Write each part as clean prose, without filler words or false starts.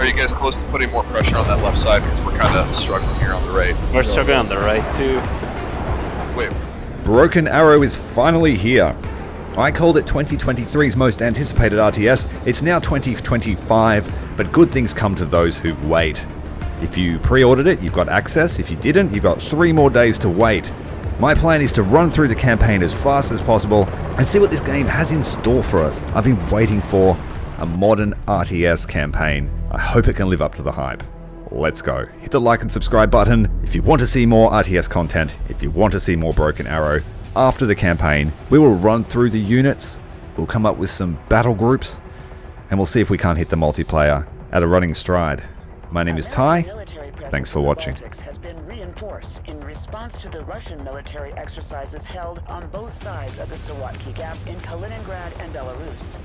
you guys close to putting more pressure on that left side because we're kind of struggling here on the right? We're struggling on the right too. Wait. Broken Arrow is finally here. I called it 2023's most anticipated RTS. It's now 2025, but good things come to those who wait. If you pre-ordered it, you've got access. If you didn't, you've got 3 more days to wait. My plan is to run through the campaign as fast as possible and see what this game has in store for us. I've been waiting for a modern RTS campaign. I hope it can live up to the hype. Let's go. Hit the like and subscribe button if you want to see more RTS content, if you want to see more Broken Arrow. After the campaign, we will run through the units, we'll come up with some battle groups, and we'll see if we can't hit the multiplayer at a running stride. My name is Ty. Thanks for watching. Has been reinforced in response to the Russian military exercises held on both sides of the Sawatki Gap in Kaliningrad and Belarus.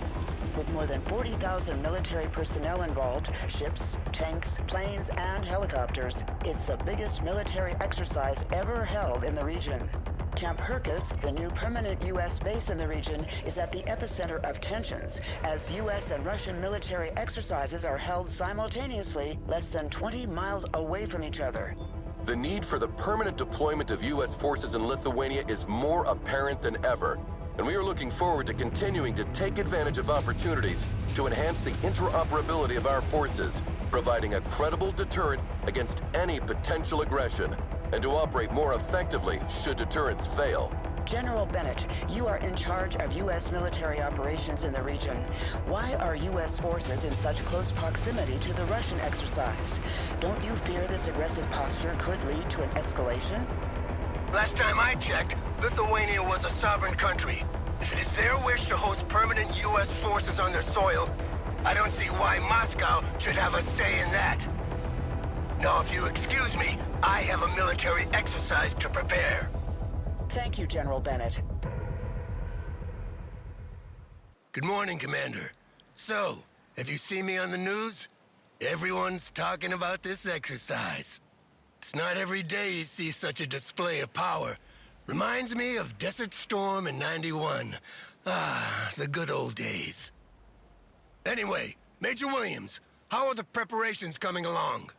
With more than 40,000 military personnel involved, ships, tanks, planes, and helicopters, it's the biggest military exercise ever held in the region. Camp Herkus, the new permanent U.S. base in the region, is at the epicenter of tensions, as U.S. and Russian military exercises are held simultaneously less than 20 miles away from each other. The need for the permanent deployment of U.S. forces in Lithuania is more apparent than ever, and we are looking forward to continuing to take advantage of opportunities to enhance the interoperability of our forces, providing a credible deterrent against any potential aggression, and to operate more effectively should deterrence fail. General Bennett, you are in charge of U.S. military operations in the region. Why are U.S. forces in such close proximity to the Russian exercise? Don't you fear this aggressive posture could lead to an escalation? Last time I checked, Lithuania was a sovereign country. If it is their wish to host permanent U.S. forces on their soil, I don't see why Moscow should have a say in that. Now, if you excuse me, I have a military exercise to prepare. Thank you, General Bennett. Good morning, Commander. So, have you seen me on the news? Everyone's talking about this exercise. It's not every day you see such a display of power. Reminds me of Desert Storm in '91. Ah, the good old days. Anyway, Major Williams, how are the preparations coming along?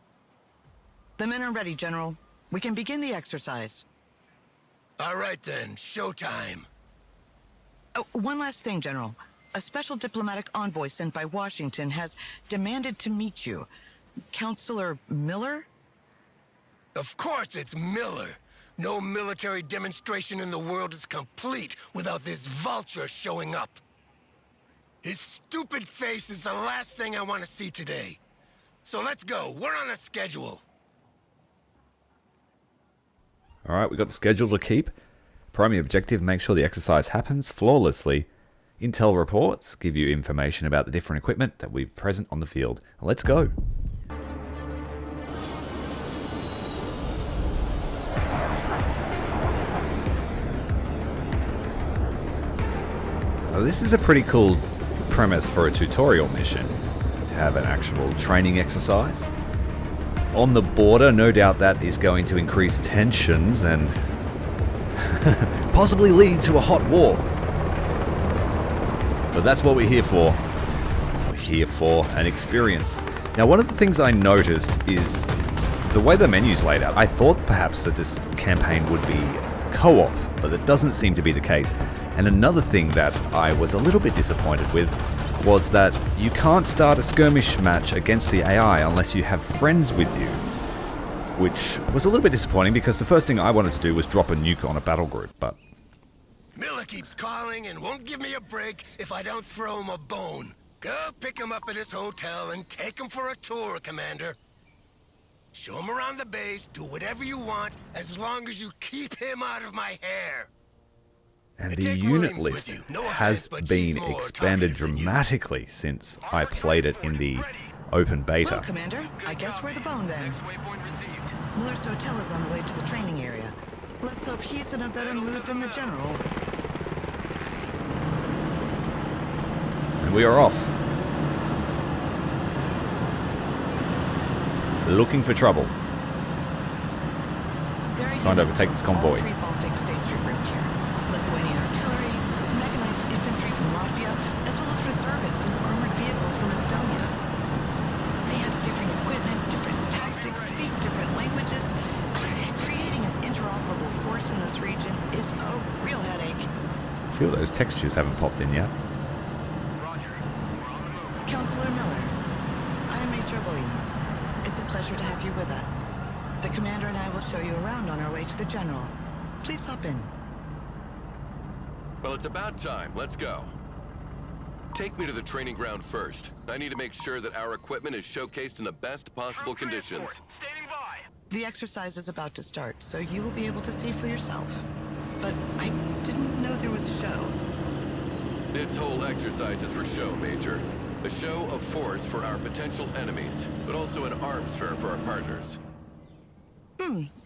The men are ready, General. We can begin the exercise. All right then, showtime. Oh, one last thing, General. A special diplomatic envoy sent by Washington has demanded to meet you. Counselor Miller? Of course it's Miller. No military demonstration in the world is complete without this vulture showing up. His stupid face is the last thing I want to see today. So let's go. We're on a schedule. Alright, we've got the schedule to keep. Primary objective, make sure the exercise happens flawlessly. Intel reports give you information about the different equipment that we've present on the field. Let's go. Now, this is a pretty cool premise for a tutorial mission, to have an actual training exercise. On the border, no doubt that is going to increase tensions and possibly lead to a hot war. But that's what we're here for. We're here for an experience. Now, one of the things I noticed is the way the menu's laid out. I thought perhaps that this campaign would be co-op, but that doesn't seem to be the case. And another thing that I was a little bit disappointed with was that you can't start a skirmish match against the AI unless you have friends with you. Which was a little bit disappointing because the first thing I wanted to do was drop a nuke on a battle group, but... Miller keeps calling and won't give me a break if I don't throw him a bone. Go pick him up at his hotel and take him for a tour, Commander. Show him around the base, do whatever you want, as long as you keep him out of my hair. And the unit list has been expanded dramatically since I played it in the open beta. Well, Commander, I guess we're the bone then. Miller's hotel is on the way to the training area. Let's hope he's in a better mood than the General. And we are off. Looking for trouble. Trying to overtake this convoy. All 3 Baltic states regrouped here. Lithuanian artillery, mechanized infantry from Latvia, as well as reservists and armored vehicles from Estonia. They have different textures haven't popped in yet. Counselor Miller, I am Major Williams. It's a pleasure to have you with us. The commander and I will show you around on our way to the general. Please hop in. Well, it's about time. Let's go. Take me to the training ground first. I need to make sure that our equipment is showcased in the best possible conditions. The exercise is about to start, so you will be able to see for yourself. But I didn't know there was a show. This whole exercise is for show, Major. A show of force for our potential enemies, but also an arms fair for our partners.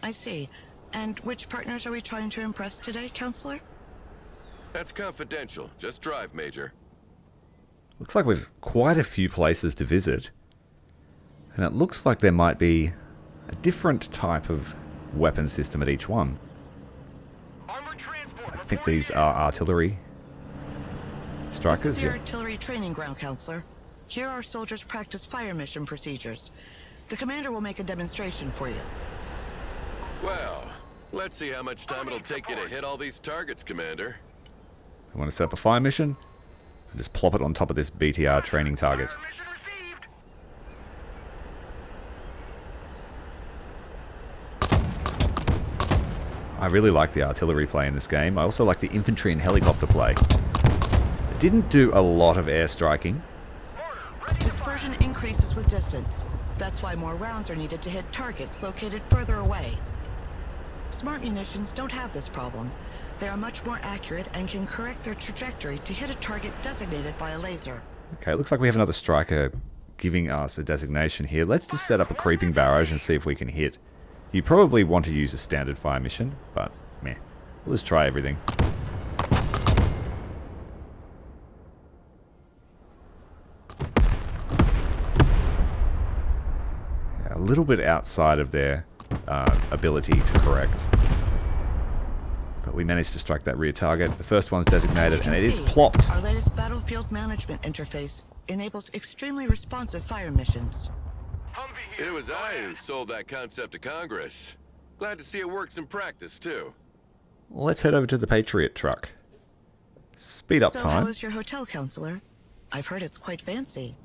I see. And which partners are we trying to impress today, Counselor? That's confidential. Just drive, Major. Looks like we've quite a few places to visit. And it looks like there might be a different type of weapon system at each one. I think these are artillery strikers. This is the Yeah. artillery training ground, Counselor. Here our soldiers practice fire mission procedures. The commander will make a demonstration for you. Well, let's see how much time it'll take you to hit all these targets, Commander. I want to set up a fire mission and just plop it on top of this BTR training target. I really like the artillery play in this game. I also like the infantry and helicopter play. It didn't do a lot of airstriking. Dispersion increases with distance. That's why more rounds are needed to hit targets located further away. Smart munitions don't have this problem. They are much more accurate and can correct their trajectory to hit a target designated by a laser. Okay, looks like we have another striker giving us a designation here. Let's just set up a creeping barrage and see if we can hit. You probably want to use a standard fire mission, but meh. We'll just try everything. Yeah, a little bit outside of their ability to correct. But we managed to strike that rear target. The first one's designated, and it is plopped. Our latest battlefield management interface enables extremely responsive fire missions. It was I who sold that concept to Congress. Glad to see it works in practice, too. Let's head over to the Patriot truck. Speed up So time. how is your hotel, Counselor? I've heard it's quite fancy.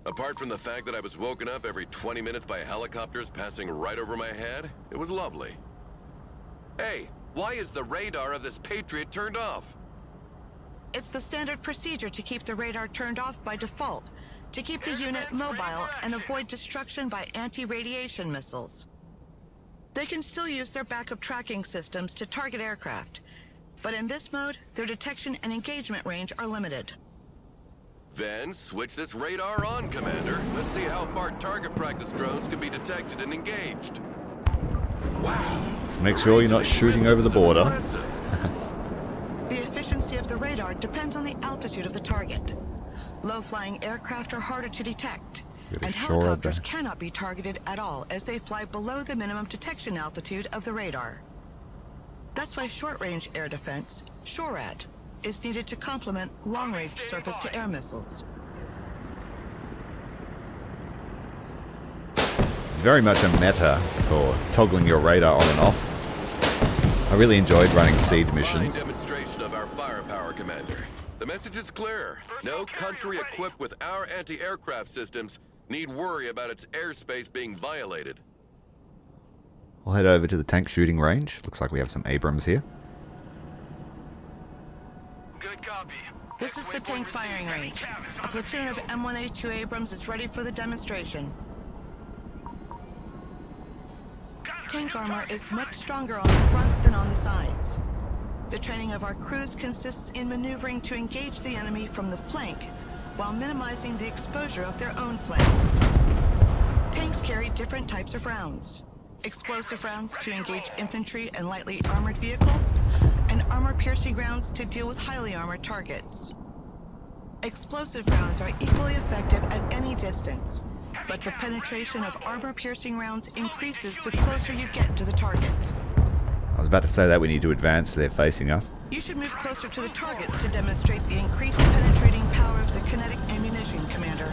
Apart from the fact that I was woken up every 20 minutes by helicopters passing right over my head, it was lovely. Hey, why is the radar of this Patriot turned off? It's the standard procedure to keep the radar turned off by default, to keep the unit mobile and avoid destruction by anti-radiation missiles. They can still use their backup tracking systems to target aircraft, but in this mode, their detection and engagement range are limited. Then switch this radar on, Commander. Let's see how far target practice drones can be detected and engaged. Wow. Let's make sure you're not shooting over the border. The efficiency of the radar depends on the altitude of the target. Low-flying aircraft are harder to detect, and helicopters cannot be targeted at all as they fly below the minimum detection altitude of the radar. That's why short-range air defense, SHORAD, is needed to complement long-range surface-to-air missiles. Very much a meta for toggling your radar on and off. I really enjoyed running siege missions. Fine demonstration of our firepower, Commander. The message is clear. No country equipped with our anti-aircraft systems need worry about its airspace being violated. We'll head over to the tank shooting range. Looks like we have some Abrams here. Good copy. This is the tank firing range. A platoon of M1A2 Abrams is ready for the demonstration. Tank armor is much stronger on the front than on the sides. The training of our crews consists in maneuvering to engage the enemy from the flank while minimizing the exposure of their own flanks. Tanks carry different types of rounds. Explosive rounds to engage infantry and lightly armored vehicles, and armor-piercing rounds to deal with highly armored targets. Explosive rounds are equally effective at any distance, but the penetration of armor-piercing rounds increases the closer you get to the target. I was about to say that we need to advance. They're facing us. You should move closer to the targets to demonstrate the increased penetrating power of the kinetic ammunition, Commander.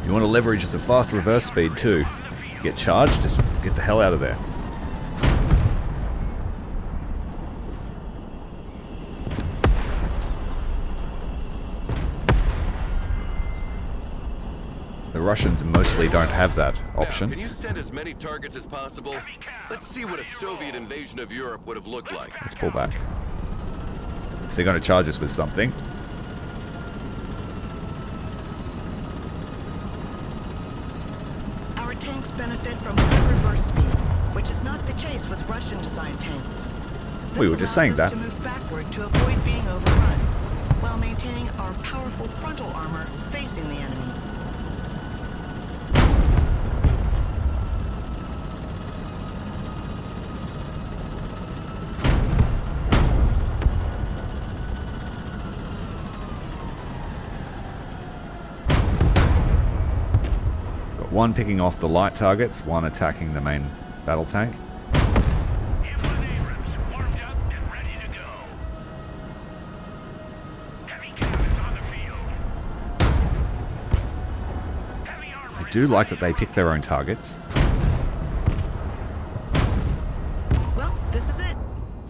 You want to leverage the fast reverse speed too. You get charged, just get the hell out of there. Russians mostly don't have that Now, option. can you send as many targets as possible? Let's see what a Soviet invasion of Europe would have looked like. Let's pull back. If they're going to charge us with something. Our tanks benefit from good reverse speed, which is not the case with Russian-designed tanks. We were just saying This allows us that. to move backward to avoid being overrun, while maintaining our powerful frontal armor facing the enemy. Got one picking off the light targets, one attacking the main battle tank. I do like that they pick their own targets. Well, this is it.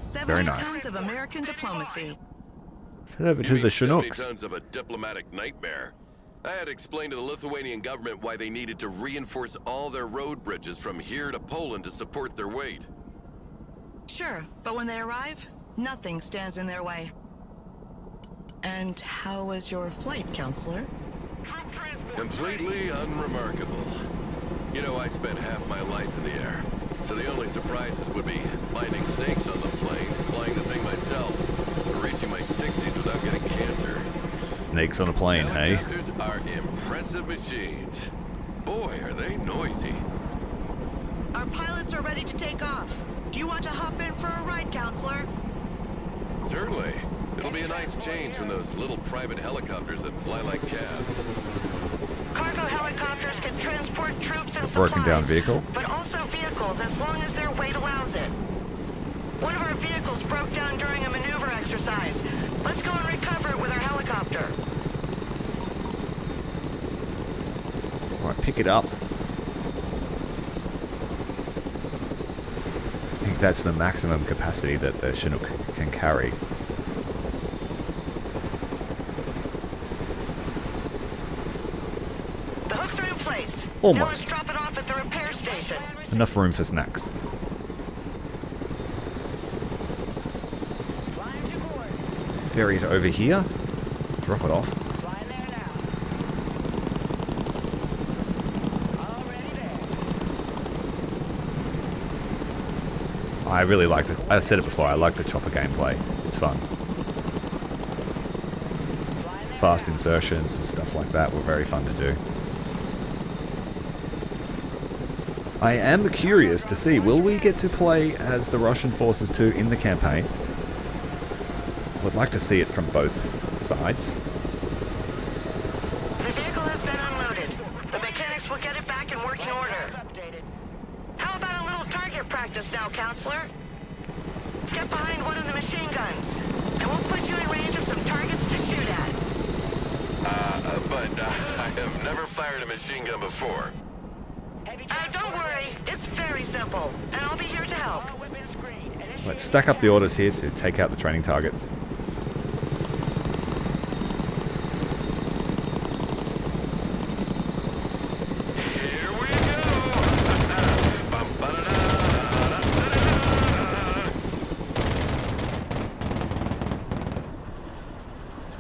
70 Very nice. tons of American diplomacy. Let's head over You to mean the 70 Chinooks. tons of a diplomatic nightmare. I had explained to the Lithuanian government why they needed to reinforce all their road bridges from here to Poland to support their weight. Sure, but when they arrive, nothing stands in their way. And how was your flight, Counselor? Completely unremarkable. You know, I spent half my life in the air, so the only surprises would be finding snakes on the plane, flying the thing myself, or reaching my 60s without getting cancer. Snakes on a plane, hey? Helicopters are impressive machines. Boy, are they noisy. Our pilots are ready to take off. Do you want to hop in for a ride, Counselor? Certainly. It'll be a nice change from those little private helicopters that fly like cabs. Cargo helicopters can transport troops and Broken down vehicle. but also vehicles as long as their weight allows it. One of our vehicles broke down during a maneuver exercise. Let's go and recover it with our helicopter. Alright, pick it up. I think that's the maximum capacity that the Chinook can carry. The hooks are in place. Almost. Now let's drop it off at the repair station. Enough room for snacks. Let's ferry it over here. Drop it off. I really like it. I said it before, I like the chopper gameplay. It's fun. Fast insertions and stuff like that were very fun to do. I am curious to see, will we get to play as the Russian forces too in the campaign? I would like to see it from both sides. The vehicle has been unloaded. The mechanics will get it back in working order. How about a little target practice now, Counselor? Get behind one of the machine guns, and we'll put you in range of some targets to shoot at. But I have never fired a machine gun before. Don't worry, it's very simple, and I'll be here to help. Let's stack up the orders here to take out the training targets. Here we go!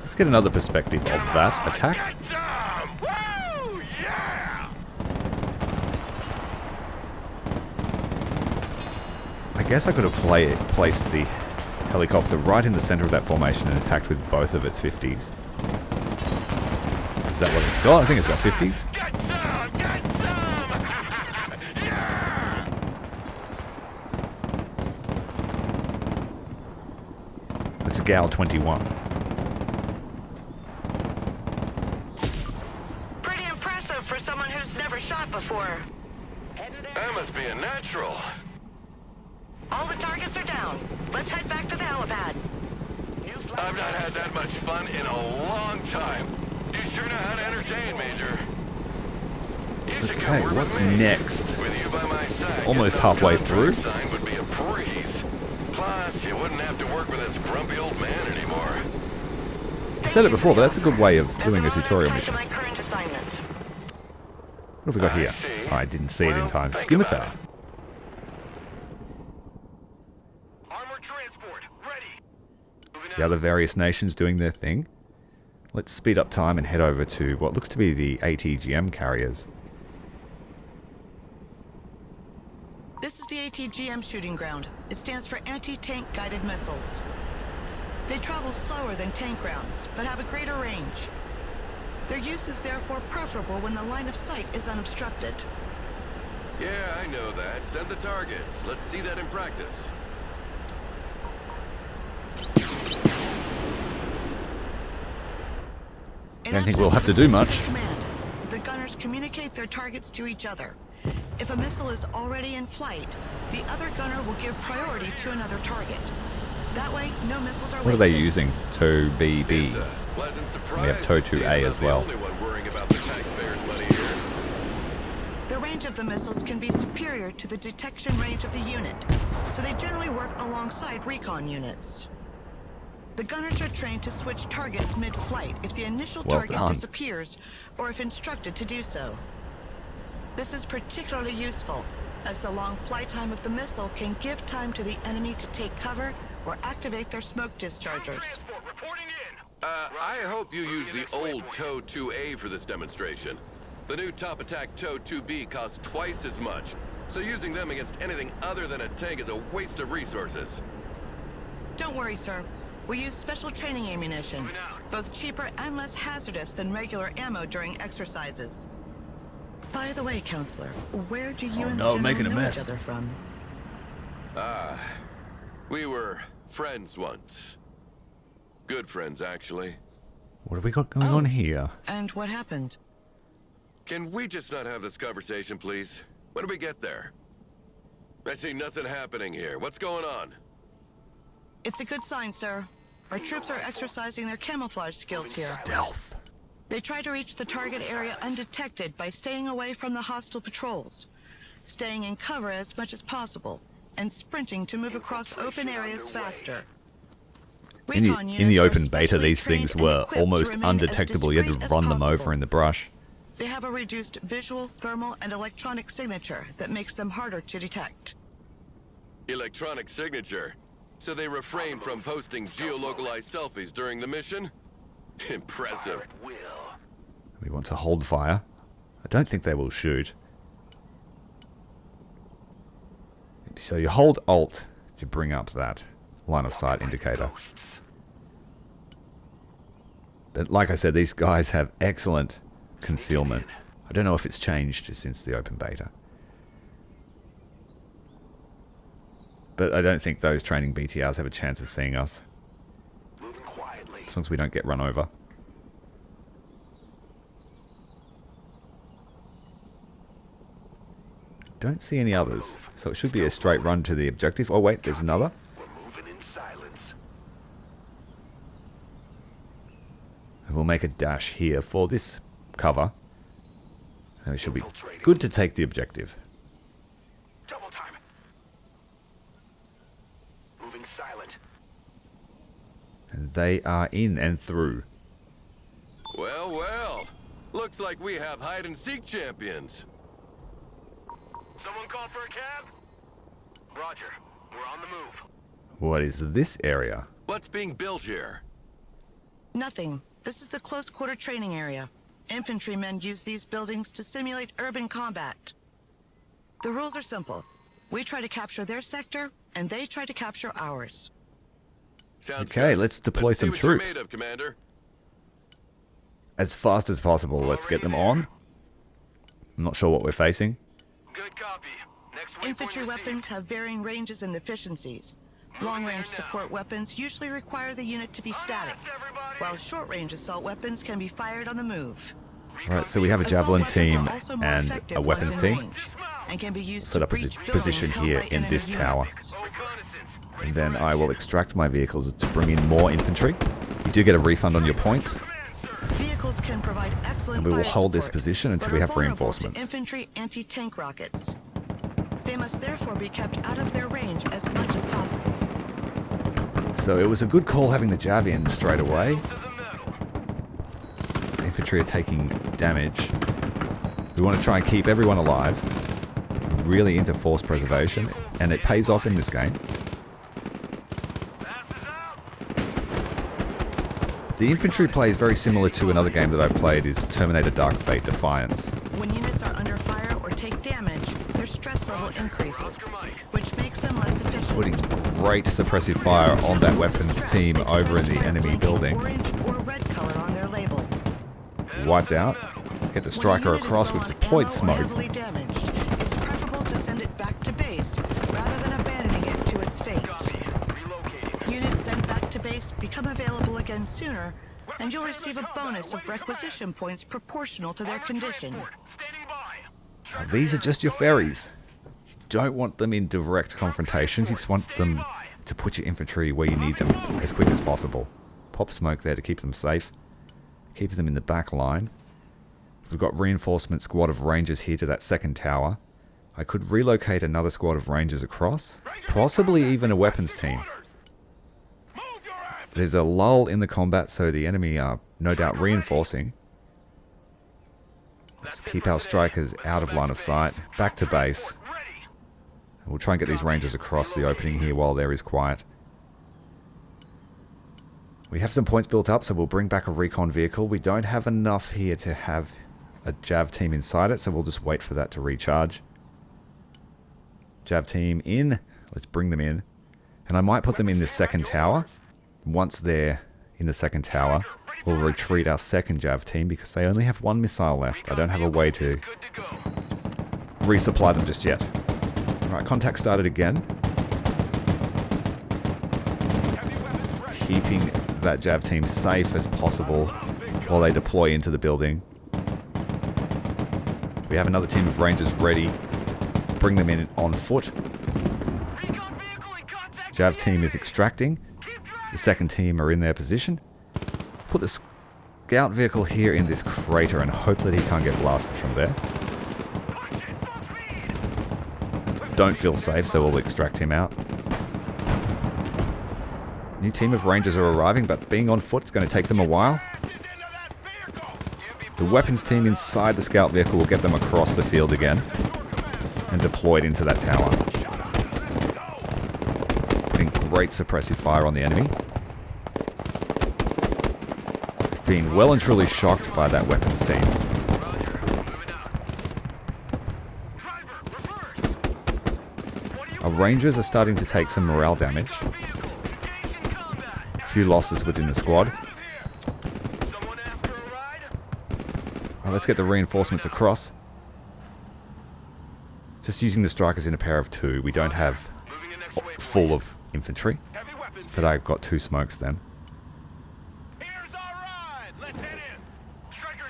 Let's get another perspective of that attack. Woo! Yeah! I guess I could have placed the helicopter right in the center of that formation and attacked with both of its 50s. Is that what it's got? I think it's got 50s. Get some! Get some! Yeah! It's a Gal 21. Pretty impressive for someone who's never shot before. That must be a natural. All the targets are down. Let's head back to the helipad. I've not had that much fun in a long time. You sure know how to entertain, Major. You should come Okay, work with what's me. next? With you by my side, Almost getting halfway those through. contract sign would be a breeze. Plus, you wouldn't have to work with this grumpy old man anymore. I said it before, but that's a good way of doing a tutorial That's mission. my current assignment. What have we got here? Oh, I didn't see it in time. Scimitar. Armor transport, ready. The other various nations doing their thing. Let's speed up time and head over to what looks to be the ATGM carriers. This is the ATGM shooting ground. It stands for Anti-Tank Guided Missiles. They travel slower than tank rounds, but have a greater range. Their use is therefore preferable when the line of sight is unobstructed. Yeah, I know that. Send the targets. Let's see that in practice. In Don't think we'll absence have of to do a much. specific command, the gunners communicate their targets to each other. If a missile is already in flight, the other gunner will give priority to another target. That way, no missiles are What are they wasted. using? TOW BB. It's a pleasant surprise. We have TOW to see 2A I'm not as well. The only one worrying about the taxpayers' money here. The range of the missiles can be superior to the detection range of the unit, so they generally work alongside recon units. The gunners are trained to switch targets mid-flight if the initial Well target done. disappears or if instructed to do so. This is particularly useful, as the long flight time of the missile can give time to the enemy to take cover or activate their smoke dischargers. Transport reporting in. I hope you use the old TOW 2A for this demonstration. The new top attack TOW 2B costs twice as much, so using them against anything other than a tank is a waste of resources. Don't worry, sir. We use special training ammunition, both cheaper and less hazardous than regular ammo during exercises. By the way, Counselor, where do you and the no, General making a know mess. each other from? We were friends once. Good friends, actually. What have we got going on here? And what happened? Can we just not have this conversation, please? When do we get there? I see nothing happening here. What's going on? It's a good sign, sir. Our troops are exercising their camouflage skills here. Stealth. They try to reach the target area undetected by staying away from the hostile patrols, staying in cover as much as possible, and sprinting to move across open areas faster. In Recon the units are open beta, specially these things trained and were equipped to almost remain as undetectable. You had discreet to as run them over possible. in the brush. They have a reduced visual, thermal, and electronic signature that makes them harder to detect. Electronic signature. So they refrain from posting geolocalized selfies during the mission? Impressive. We want to hold fire. I don't think they will shoot. So you hold Alt to bring up that line of sight indicator. But like I said, these guys have excellent concealment. I don't know if it's changed since the open beta. But I don't think those training BTRs have a chance of seeing us. As long as we don't get run over. Don't see any others. So it should be a straight run to the objective. Oh wait, there's another. And we'll make a dash here for this cover. And it should be good to take the objective. Double time. Moving silent. And they are in and through. Well, well. Looks like we have hide-and-seek champions. Someone call for a cab? Roger. We're on the move. What is this area? What's being built here? Nothing. This is the close quarter training area. Infantrymen use these buildings to simulate urban combat. The rules are simple. We try to capture their sector, and they try to capture ours. Sounds Okay, good. let's deploy see some what you're troops. made of, Commander. As fast as possible, let's get them on. I'm not sure what we're facing. Good copy. Next waypoint Infantry received. weapons have varying ranges and efficiencies. Long-range support weapons usually require the unit to be static, while short-range assault weapons can be fired on the move. Alright, so we have a Assault javelin weapons team are also more and effective a once weapons in team. range, and can be used Set to up a breach position buildings here held by in enemy this tower. units. And then I will extract my vehicles to bring in more infantry. You do get a refund on your points. Vehicles can provide excellent And we will fire hold this support, position until but we are have vulnerable to reinforcements. Infantry anti-tank rockets. They must therefore be kept out of their range as much as possible. So it was a good call having the Jav in straight away. Infantry are taking damage. We want to try and keep everyone alive. Really into force preservation, and it pays off in this game. The infantry plays very similar to another game that I've played, is Terminator Dark Fate Defiance. When units are under fire or take damage, their stress level increases, which makes them less efficient. Putting great suppressive fire on that weapons team over in the enemy building. Orange or red color on their label. Wiped out. Get the striker across with deployed smoke. Heavily damaged, it's preferable to send it back to base rather than abandoning it to its fate. Units sent back to base become available again sooner, and you'll receive a bonus of requisition points proportional to their condition. Now, these are just your ferries. You don't want them in direct confrontation. You just want them to put your infantry where you need them as quick as possible. Pop smoke there to keep them safe. Keep them in the back line. We've got reinforcement squad of rangers here to that second tower. I could relocate another squad of rangers across. Possibly even a weapons team. There's a lull in the combat, so the enemy are no doubt reinforcing. Let's keep our strikers out of line of sight. Back to base. We'll try and get these rangers across the opening here while there is quiet. We have some points built up, so we'll bring back a recon vehicle. We don't have enough here to have a Jav team inside it, so we'll just wait for that to recharge. Jav team in. Let's bring them in. And I might put them in this second tower. Once they're in the second tower, we'll retreat our second Jav team because they only have one missile left. I don't have a way to resupply them just yet. Alright, contact started again. Keeping that Jav team safe as possible while they deploy into the building. We have another team of rangers ready. Bring them in on foot. Jav team is extracting. The second team are in their position. Put the scout vehicle here in this crater and hope that he can't get blasted from there. Don't feel safe, so we'll extract him out. New team of rangers are arriving, but being on foot is going to take them a while. The weapons team inside the scout vehicle will get them across the field again and deployed into that tower. Putting great suppressive fire on the enemy. Being well and truly shocked by that weapons team. Our rangers are starting to take some morale damage. A few losses within the squad. Right, let's get the reinforcements across. Just using the strikers in a pair of two. We don't have full of infantry, but I've got two smokes then.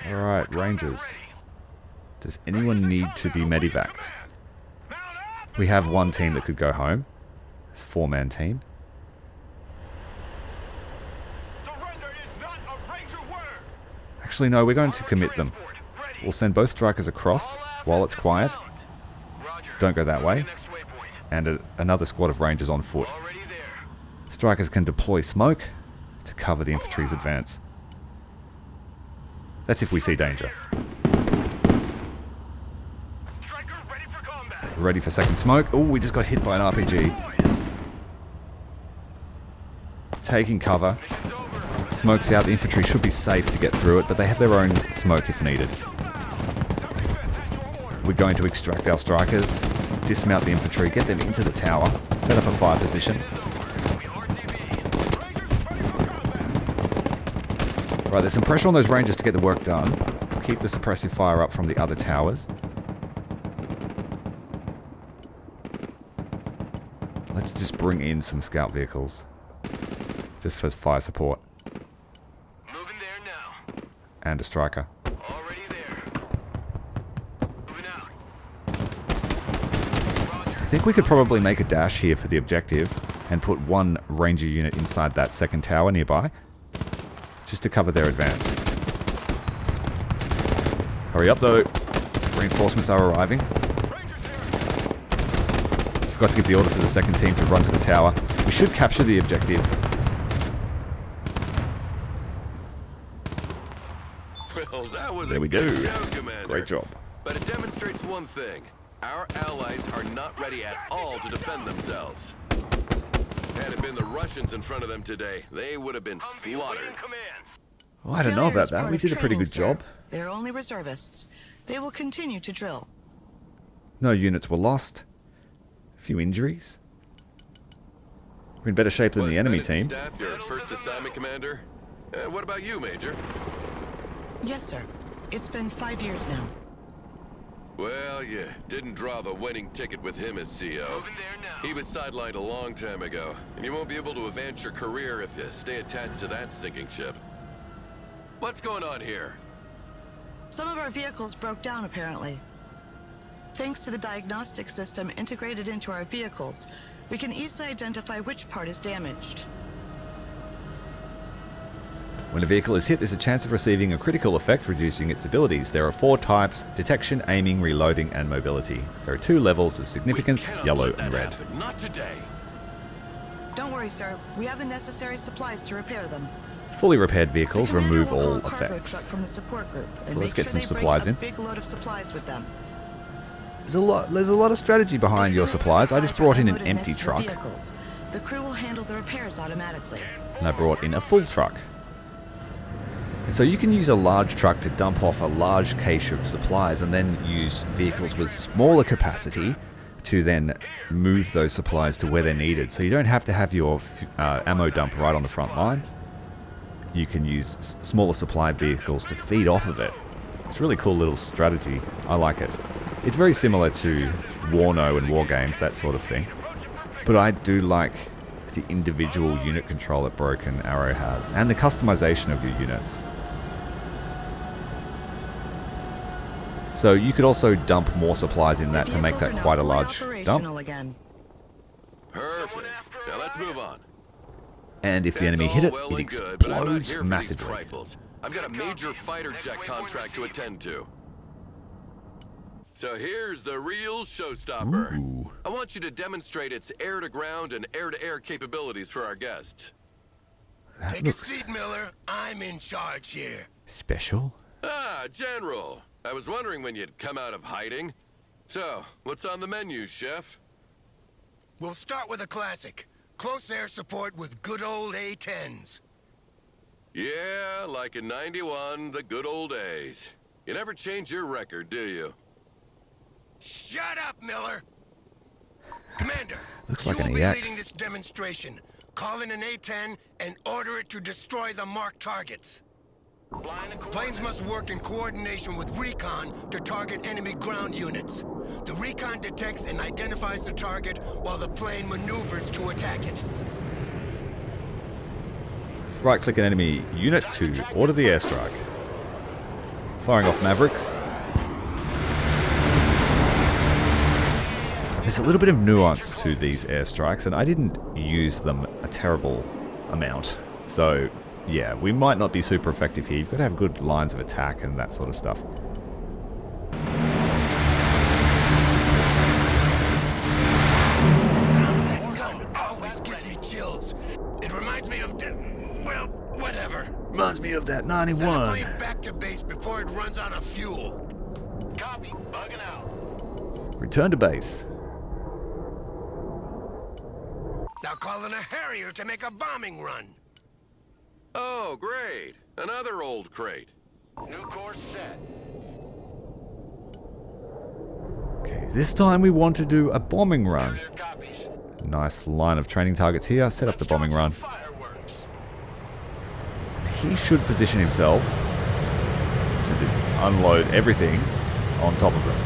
Alright, rangers. Does anyone need to be medevaced? We have one team that could go home. It's a four-man team. Actually, no, we're going to commit them. We'll send both strikers across while it's quiet. Don't go that way. And another squad of rangers on foot. Strikers can deploy smoke to cover the infantry's advance. That's if we see danger. Ready for second smoke. Oh, we just got hit by an RPG. Taking cover. Smoke's out. The infantry should be safe to get through it, but they have their own smoke if needed. We're going to extract our strikers, dismount the infantry, get them into the tower, set up a fire position. Right, there's some pressure on those rangers to get the work done. Keep the suppressive fire up from the other towers. Let's just bring in some scout vehicles. Just for fire support. Moving there now. And a striker. Already there. Moving out. I think we could probably make a dash here for the objective and put one ranger unit inside that second tower nearby. Just to cover their advance. Hurry up though. Reinforcements are arriving. Forgot to give the order for the second team to run to the tower. We should capture the objective. Well, that was There we go. good job, Commander. Great job. but it demonstrates one thing. Our allies are not ready at all to defend themselves. Had it been the Russians in front of them today, they would have been slaughtered. Oh, I don't know Failure about is that. part We of did a pretty training, good sir. job. They're only reservists. They will continue to drill. No units were lost. A few injuries. We're in better shape than the enemy team. Staff, your first assignment, Commander. What about you, Major? Yes, sir. It's been 5 years now. Well, you didn't draw the winning ticket with him as CO. He was sidelined a long time ago, and you won't be able to advance your career if you stay attached to that sinking ship. What's going on here? Some of our vehicles broke down, apparently. Thanks to the diagnostic system integrated into our vehicles, we can easily identify which part is damaged. When a vehicle is hit, there's a chance of receiving a critical effect, reducing its abilities. There are 4 types: detection, aiming, reloading, and mobility. There are 2 levels of significance, yellow and red. Not today. Don't worry, sir. We have the necessary supplies to repair them. Fully repaired vehicles The commander remove will call all a cargo truck effects. from the support group and So let's make get sure some they bring supplies a in. big load of supplies with them. There's a lot of strategy behind your supplies. I just brought in an empty truck, The crew will handle the repairs automatically. and I brought in a full truck. And so you can use a large truck to dump off a large cache of supplies, and then use vehicles with smaller capacity to then move those supplies to where they're needed. So you don't have to have your ammo dump right on the front line. You can use smaller supply vehicles to feed off of it. It's a really cool little strategy. I like it. It's very similar to Warno and War Games, that sort of thing. But I do like the individual unit control that Broken Arrow has, and the customization of your units. So you could also dump more supplies in that to make that quite a large dump. Again. Perfect. Now let's move on. And if the That's enemy hit it, all it well and good, but I'm not explodes here for these massively. trifles. I've got a major fighter jet contract to attend to. So here's the real showstopper. Ooh. I want you to demonstrate its air-to-ground and air-to-air capabilities for our guests. That Take a looks seat, Miller. I'm in charge here. special. Ah, General. I was wondering when you'd come out of hiding. So, what's on the menu, Chef? We'll start with a classic. Close air support with good old A-10s. Yeah, like in '91, the good old days. You never change your record, do you? Shut up, Miller! Commander, Looks you like an will be EX. leading this demonstration. Call in an A-10 and order it to destroy the marked targets. Planes must work in coordination with recon to target enemy ground units. The recon detects and identifies the target while the plane maneuvers to attack it. Right-click an enemy unit to order the airstrike. Firing off Mavericks. There's a little bit of nuance to these airstrikes, and I didn't use them a terrible amount. So, yeah, we might not be super effective here. You've got to have good lines of attack and that sort of stuff. That gun always gives me chills. It reminds me of... well, whatever. Reminds me of that Send the 91. plane back to base before it runs out of fuel. Copy. Bugging out. Return to base. Now call in a Harrier to make a bombing run. Oh, great. Another old crate. New course set. Okay, this time we want to do a bombing run. There copies. Nice line of training targets here. Set up the bombing run. Fireworks. He should position himself to just unload everything on top of them.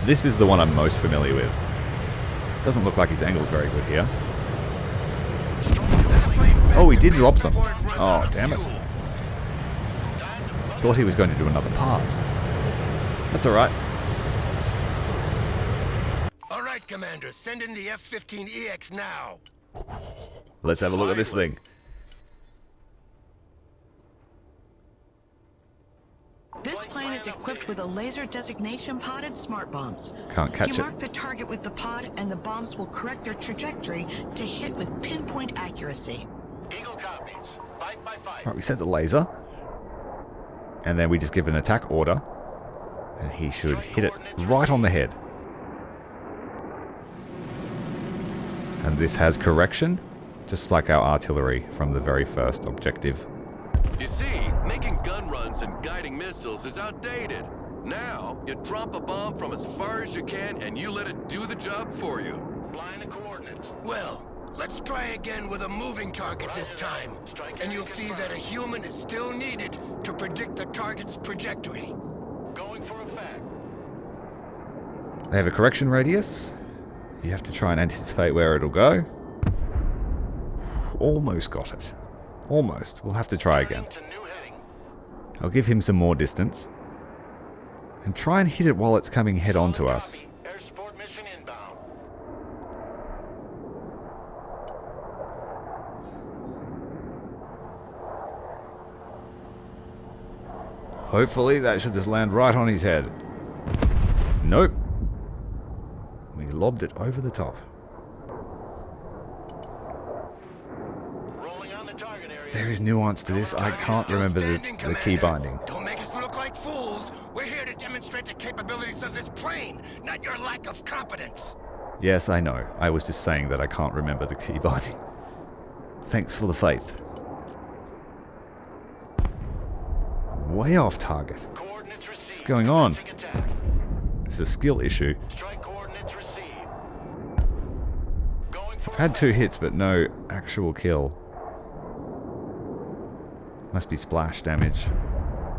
This is the one I'm most familiar with. Doesn't look like his angle's very good here. Send the plane back Oh, he to did base drop them. before it runs out Oh, of damn it. fuel. Thought he was going to do another pass. That's alright. All right, Commander. Send in the F-15EX now. Let's have a look at this thing. This plane is equipped with a laser designation pod and smart bombs. Can't catch You it. mark the target with the pod, and the bombs will correct their trajectory to hit with pinpoint accuracy. Eagle copies. Fight by fight. Right, we set the laser. And then we just give an attack order. And he should hit it right on the head. And this has correction, just like our artillery from the very first objective. You see, making gun runs and guiding missiles is outdated. Now, you drop a bomb from as far as you can and you let it do the job for you. Flying the coordinates. Well, let's try again with a moving target this time. And you'll see that a human is still needed to predict the target's trajectory. Going for effect. They have a correction radius. You have to try and anticipate where it'll go. Almost got it. Almost. We'll have to try again. To new heading. I'll give him some more distance. And try and hit it while it's coming head on to us. Copy. Air support mission inbound. Hopefully that should just land right on his head. Nope. We lobbed it over the top. Rolling on the target area. There is nuance to this. I can't remember the key binding. Don't make us look like fools. We're here to demonstrate the capabilities of this plane, not your lack of competence. Yes, I know. I was just saying that I can't remember the key binding. Thanks for the faith. Way off target. Coordinates received. What's going on? Attack. It's a skill issue. Strike coordinates received. Going for I've had 2 hits, but no actual kill. Must be splash damage.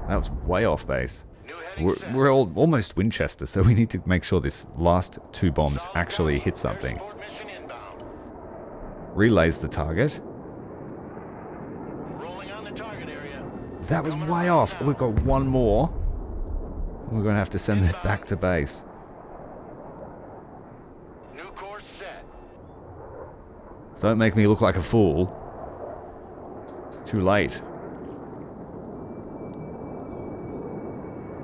That was way off base. new heading set. We're all almost Winchester, so we need to make sure this last 2 bombs actually hit something. Air support mission inbound. Relays the target. Rolling on the target area. That was way off. We've got 1 more. We're going to have to send this back to base. New course set. Don't make me look like a fool. Too late.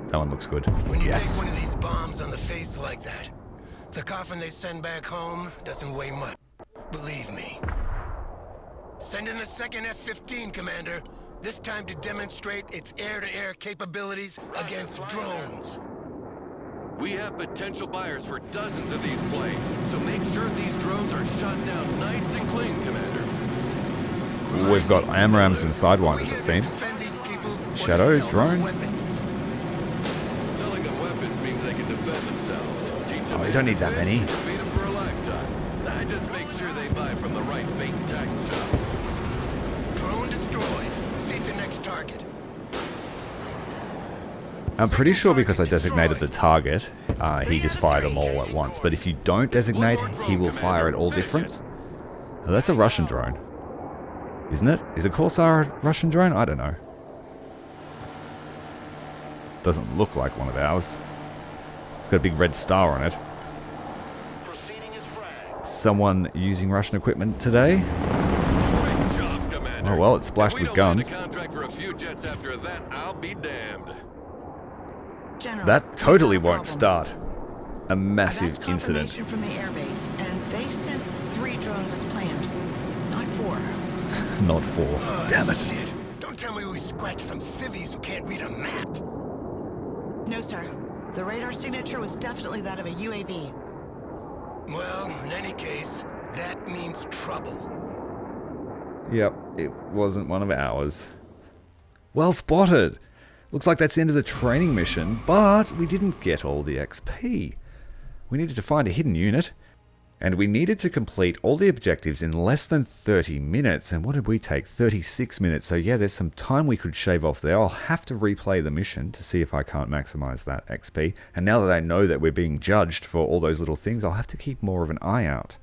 That one looks good. When you Yes. take one of these bombs on the face like that, the coffin they send back home doesn't weigh much. Believe me. Send in the second F-15, Commander. This time to demonstrate its air-to-air capabilities against drones. We have potential buyers for dozens of these planes, so make sure these drones are shot down nice and clean, Commander. We've got AMRAAMs and Sidewinders, it seems. Shadow drone? Selling them weapons means they can defend themselves. Teach them Oh, you don't need that many. Feed them for a lifetime. I just make sure they buy from the right bait and tackle shop. Drone destroyed. See the next target. I'm pretty sure because I designated the target, he just fired them all at once. But if you don't designate, he will fire at all difference. Oh, that's a Russian drone. Isn't it? Is a Corsair a Russian drone? I don't know. Doesn't look like one of ours. It's got a big red star on it. Proceeding is fragged. Someone using Russian equipment today? Great job, Commander. Oh well, it's splashed If we with don't land guns. a contract for a few jets after that, I'll be damned. General, That totally we've got a won't problem. start a massive That's incident. confirmation from the airbase, and they sent 3 drones as planned, not 4. Not 4. Damn it. Shit. Don't tell me we scratched some civvies who can't read a map. No, sir. The radar signature was definitely that of a UAV. Well, in any case, that means trouble. Yep, it wasn't one of ours. Well spotted. Looks like that's the end of the training mission, but we didn't get all the XP. We needed to find a hidden unit, and we needed to complete all the objectives in less than 30 minutes. And what did we take? 36 minutes. So yeah, there's some time we could shave off there. I'll have to replay the mission to see if I can't maximize that XP. And now that I know that we're being judged for all those little things, I'll have to keep more of an eye out.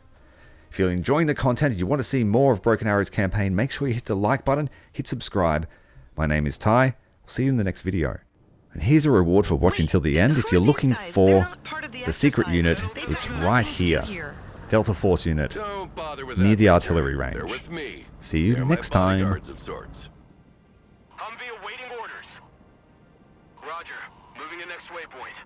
If you're enjoying the content and you want to see more of Broken Arrow's campaign, make sure you hit the like button, hit subscribe. My name is Ty. I'll see you in the next video. And here's a reward for watching till the end. If you're looking for the secret unit, it's right here. Delta Force unit, Don't bother with near that, the Victor. artillery range. They're with me. See you They're my next time. bodyguards of sorts. Humvee awaiting orders. Roger. Moving to next waypoint.